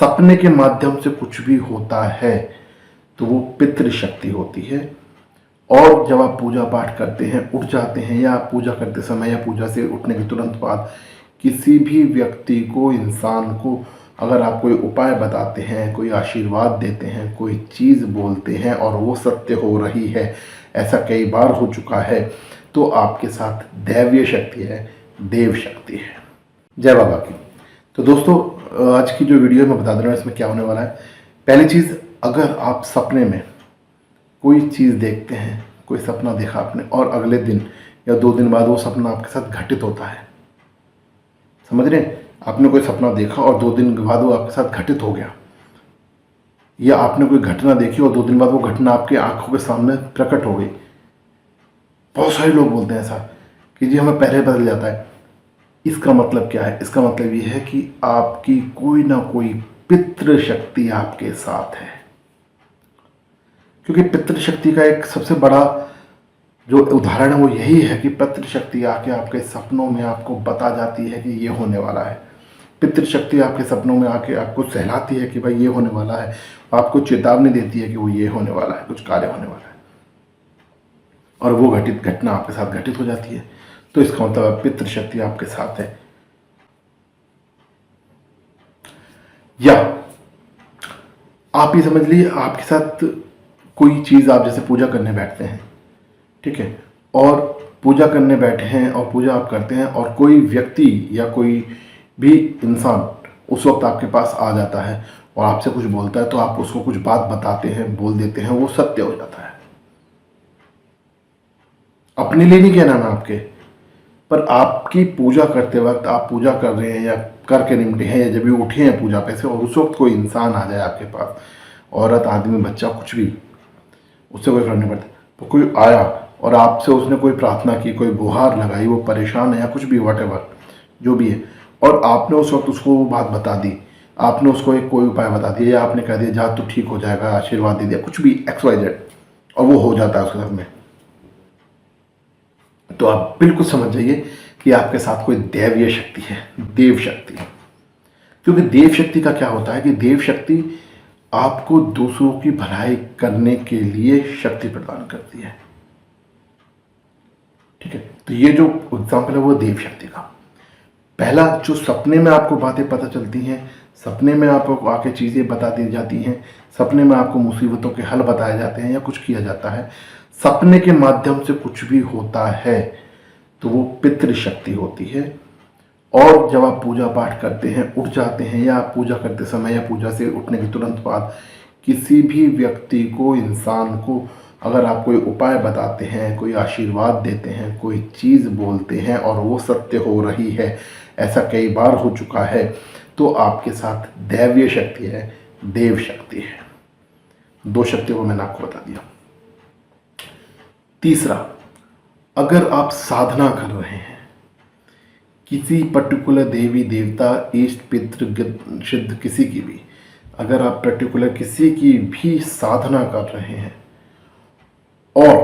सपने के माध्यम से कुछ भी होता है तो वो पितृशक्ति होती है। और जब आप पूजा पाठ करते हैं, उठ जाते हैं, या पूजा करते समय या पूजा से उठने के तुरंत बाद किसी भी व्यक्ति को, इंसान को अगर आप कोई उपाय बताते हैं, कोई आशीर्वाद देते हैं, कोई चीज़ बोलते हैं और वो सत्य हो रही है, ऐसा कई बार हो चुका है, तो आपके साथ दैवीय शक्ति है, देव शक्ति है। जय बाबा की। तो दोस्तों, आज की जो वीडियो मैं बता दे रहा हूँ इसमें क्या होने वाला है। पहली चीज़, अगर आप सपने में कोई चीज़ देखते हैं, कोई सपना देखा आपने और अगले दिन या 2 दिन बाद वो सपना आपके साथ घटित होता है, समझ रहे हैं? आपने कोई सपना देखा और 2 दिन बाद वो आपके साथ घटित हो गया, या आपने कोई घटना देखी और 2 दिन बाद वो घटना आपके आंखों के सामने प्रकट हो गई। बहुत सारे लोग बोलते हैं ऐसा कि जी हमें पहले बदल जाता है। इसका मतलब क्या है? इसका मतलब ये है कि आपकी कोई ना कोई पितृ शक्ति आपके साथ है। क्योंकि पितृशक्ति का एक सबसे बड़ा जो उदाहरण है वो यही है कि पितृशक्ति आके आपके सपनों में आपको बता जाती है कि ये होने वाला है। पितृशक्ति आपके सपनों में आके आपको सहलाती है कि भाई ये होने वाला है, आपको चेतावनी देती है कि वो ये होने वाला है, कुछ कार्य होने वाला है, और वो घटना आपके साथ घटित हो जाती है। तो इसका मतलब पितृशक्ति आपके साथ है। या आप ये समझ लीजिए, आपके साथ कोई चीज़, आप जैसे पूजा करने बैठते हैं, ठीक है, और पूजा करने बैठे हैं और पूजा आप करते हैं और कोई व्यक्ति या कोई भी इंसान उस वक्त आपके पास आ जाता है और आपसे कुछ बोलता है, तो आप उसको कुछ बात बताते हैं, बोल देते हैं, वो सत्य हो जाता है। अपने लिए नहीं कहना मैं आपके, पर आपकी पूजा करते वक्त आप पूजा कर रहे हैं या करके निपटे हैं या जब भी उठे हैं पूजा पे से, और उस वक्त कोई इंसान आ जाए आपके पास, औरत, आदमी, बच्चा, कुछ भी, उससे कोई फर्क नहीं पड़ता, तो कोई आया और आपसे उसने कोई प्रार्थना की, कोई गुहार लगाई, वो परेशान है या कुछ भी, वॉटेवर जो भी है, और आपने उस वक्त उसको वो बात बता दी, आपने उसको एक कोई उपाय बता दिया, या आपने कह दिया जा तू ठीक हो जाएगा, आशीर्वाद दे दिया, कुछ भी XYZ, और वो हो जाता है उसके साथ में, तो आप बिल्कुल समझ जाइए कि आपके साथ कोई दैवीय शक्ति है, देव शक्ति है। क्योंकि देव शक्ति का क्या होता है कि देव शक्ति आपको दूसरों की भलाई करने के लिए शक्ति प्रदान करती है, ठीक है। तो ये जो एग्जाम्पल है वो देव शक्ति का। पहला, जो सपने में आपको बातें पता चलती हैं, सपने में आपको आके चीज़ें बता दी जाती हैं, सपने में आपको मुसीबतों के हल बताए जाते हैं या कुछ किया जाता है, सपने के माध्यम से कुछ भी होता है तो वो पितृशक्ति होती है। और जब आप पूजा पाठ करते हैं, उठ जाते हैं, या पूजा करते समय या पूजा से उठने के तुरंत बाद किसी भी व्यक्ति को, इंसान को अगर आप कोई उपाय बताते हैं, कोई आशीर्वाद देते हैं, कोई चीज़ बोलते हैं और वो सत्य हो रही है, ऐसा कई बार हो चुका है, तो आपके साथ दैवीय शक्ति है, देव शक्ति है। 2 शक्तियों को मैंने आपको बता दिया। तीसरा, अगर आप साधना कर रहे हैं, किसी पर्टिकुलर देवी देवता, इष्ट, पितृ, सिद्ध, किसी की भी, अगर आप पर्टिकुलर किसी की भी साधना कर रहे हैं और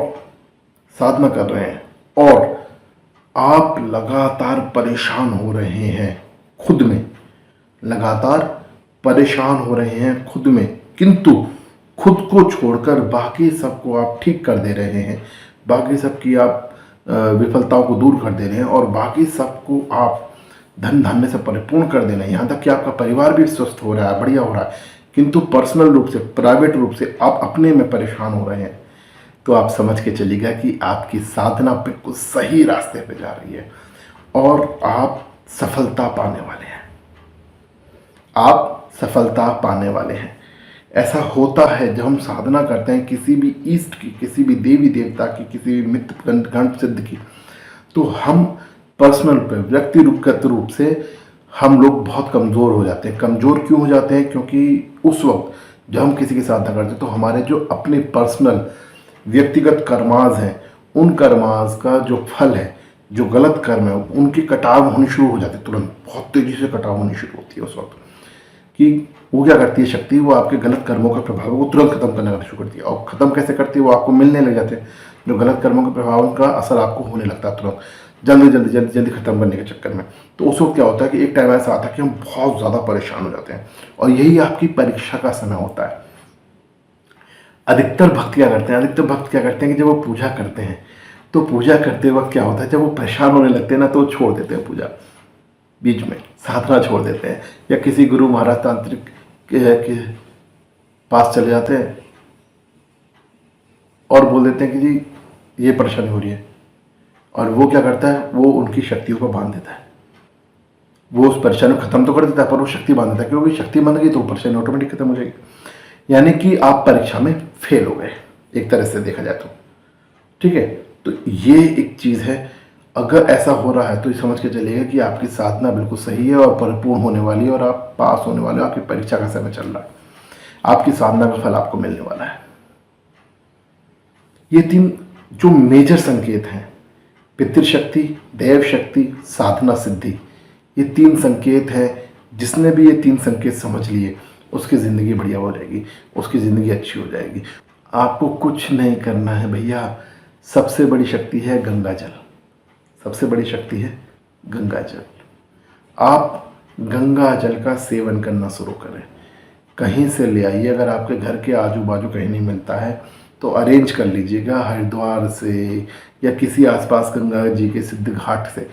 आप लगातार परेशान हो रहे हैं खुद में, लगातार परेशान हो रहे हैं खुद में, किंतु खुद को छोड़कर बाकी सबको आप ठीक कर दे रहे हैं, बाकी सबकी आप विफलताओं को दूर कर दे रहे हैं और बाकी सबको आप धन धान्य से परिपूर्ण कर दे रहे हैं, यहाँ तक कि आपका परिवार भी स्वस्थ हो रहा है, बढ़िया हो रहा है, किंतु पर्सनल रूप से, प्राइवेट रूप से आप अपने में परेशान हो रहे हैं, तो आप समझ के चलिएगा कि आपकी साधना बिल्कुल सही रास्ते पे जा रही है और आप सफलता पाने वाले हैं। आप सफलता पाने वाले हैं। ऐसा होता है जब हम साधना करते हैं किसी भी ईष्ट की, किसी भी देवी देवता की, किसी भी मित्र गण सिद्ध की, तो हम पर्सनल पे, व्यक्तिगत रूप से हम लोग बहुत कमज़ोर हो जाते हैं। कमज़ोर क्यों हो जाते हैं? क्योंकि उस वक्त जब हम किसी की साधना करते हैं तो हमारे जो अपने पर्सनल व्यक्तिगत कर्माज हैं, उन कर्माज का जो फल है, जो गलत कर्म है, उनकी कटाव होनी शुरू हो जाती है, तुरंत बहुत तेज़ी से कटाव होनी शुरू होती है उस वक्त। कि वो क्या करती है शक्ति, वो आपके गलत कर्मों के प्रभाव को तुरंत खत्म करना शुरू करती है। और ख़त्म कैसे करती है? वो आपको मिलने लग जाते हैं, जो गलत कर्मों के प्रभाव का असर आपको होने लगता है तुरंत। जल्दी ख़त्म करने के चक्कर में। तो उस वक्त क्या होता है कि एक टाइम ऐसा आता है कि हम बहुत ज़्यादा परेशान हो जाते हैं, और यही आपकी परीक्षा का समय होता है। अधिकतर भक्त क्या करते हैं कि जब वो पूजा करते हैं, तो पूजा करते वक्त क्या होता है, जब वो परेशान होने लगते हैं ना, तो वो छोड़ देते हैं पूजा, बीच में साधना छोड़ देते हैं, या किसी गुरु महाराज तांत्रिक के पास चले जाते हैं और बोल देते हैं कि जी ये परेशानी हो रही है, और वो क्या करता है, वो उनकी शक्तियों को बांध देता है। वो उस परेशानी को खत्म तो कर देता है, पर वो शक्ति बांध देता है, क्योंकि शक्ति बन गई तो परेशानी ऑटोमेटिक खत्म हो जाएगी। यानी कि आप परीक्षा में फेल हो गए, एक तरह से देखा जाए तो। ठीक है, तो ये एक चीज़ है। अगर ऐसा हो रहा है तो ये समझ के चलिएगा कि आपकी साधना बिल्कुल सही है और परिपूर्ण होने वाली है, और आप पास होने वाले हो। आपकी परीक्षा का समय चल रहा है, आपकी साधना का फल आपको मिलने वाला है। ये 3 जो मेजर संकेत हैं, पितृशक्ति, देव शक्ति, साधना सिद्धि, ये 3 संकेत हैं। जिसने भी ये 3 संकेत समझ लिए, उसकी ज़िंदगी बढ़िया हो जाएगी, उसकी ज़िंदगी अच्छी हो जाएगी। आपको कुछ नहीं करना है भैया। सबसे बड़ी शक्ति है गंगा जल, सबसे बड़ी शक्ति है गंगा जल। आप गंगा जल का सेवन करना शुरू करें, कहीं से ले आइए। अगर आपके घर के आजू बाजू कहीं नहीं मिलता है तो अरेंज कर लीजिएगा, हरिद्वार से या किसी आसपास गंगा जी के सिद्ध घाट से।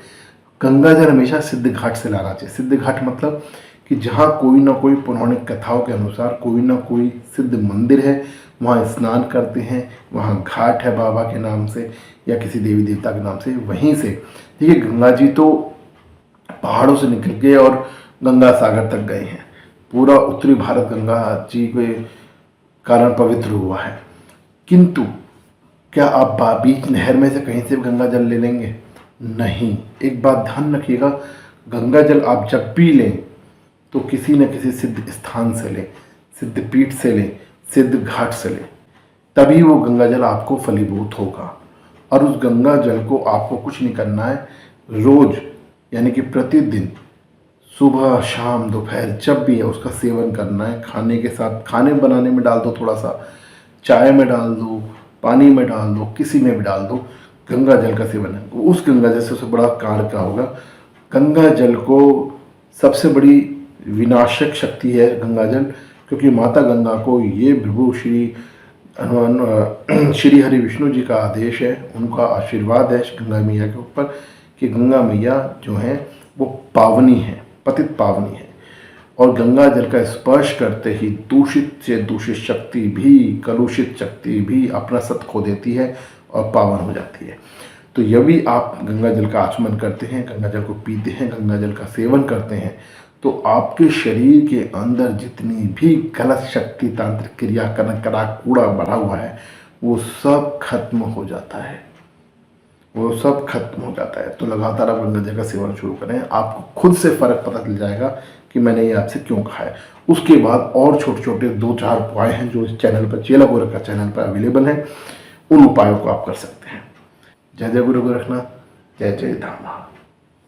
गंगा जल हमेशा सिद्ध घाट से लाना चाहिए। सिद्ध घाट मतलब कि जहाँ कोई ना कोई पौराणिक कथाओं के अनुसार कोई ना कोई सिद्ध मंदिर है, वहाँ स्नान करते हैं, वहाँ घाट है बाबा के नाम से या किसी देवी देवता के नाम से, वहीं से। देखिए, गंगा जी तो पहाड़ों से निकल के और गंगा सागर तक गए हैं। पूरा उत्तरी भारत गंगा जी के कारण पवित्र हुआ है। किंतु क्या आप बीच नहर में से कहीं से गंगा जल ले लेंगे? नहीं। एक बात ध्यान रखिएगा, गंगा जल आप जब भी लें तो किसी न किसी सिद्ध स्थान से लें, सिद्ध पीठ से लें, सिद्ध घाट से लें, तभी वो गंगा जल आपको फलीभूत होगा। और उस गंगा जल को आपको कुछ नहीं करना है, रोज यानी कि प्रतिदिन सुबह शाम दोपहर जब भी है उसका सेवन करना है। खाने के साथ, खाने बनाने में डाल दो, थोड़ा सा चाय में डाल दो, पानी में डाल दो, किसी में भी डाल दो, गंगा जल का सेवन है। उस गंगा जल से सबसे बड़ा कार्य क्या होगा? गंगा जल को सबसे बड़ी विनाशक शक्ति है गंगा जल, क्योंकि माता गंगा को ये प्रभु श्री हरि विष्णु जी का आदेश है, उनका आशीर्वाद है गंगा मैया के ऊपर कि गंगा मैया जो है वो पावनी है, पतित पावनी है। और गंगा जल का स्पर्श करते ही दूषित से दूषित शक्ति भी, कलुषित शक्ति भी अपना सत खो देती है और पावन हो जाती है। तो यदि आप गंगा जल का आचमन करते हैं, गंगा जल को पीते हैं, गंगा जल का सेवन करते हैं, तो आपके शरीर के अंदर जितनी भी गलत शक्ति, तांत्रिक क्रियाकरण करा कूड़ा बढ़ा हुआ है, वो सब खत्म हो जाता है, वो सब खत्म हो जाता है। तो लगातार आप गंगा जल का सेवन शुरू करें, आपको खुद से फ़र्क पता चल जाएगा कि मैंने ये आपसे क्यों कहा है। उसके बाद और छोटे छोटे 2-4 उपाय हैं जो इस चैनल पर, चेला गोरखनाथ चैनल पर अवेलेबल हैं। उन उपायों को आप कर सकते हैं। जय जय गुरु गोरखनाथ, जय जय धाम।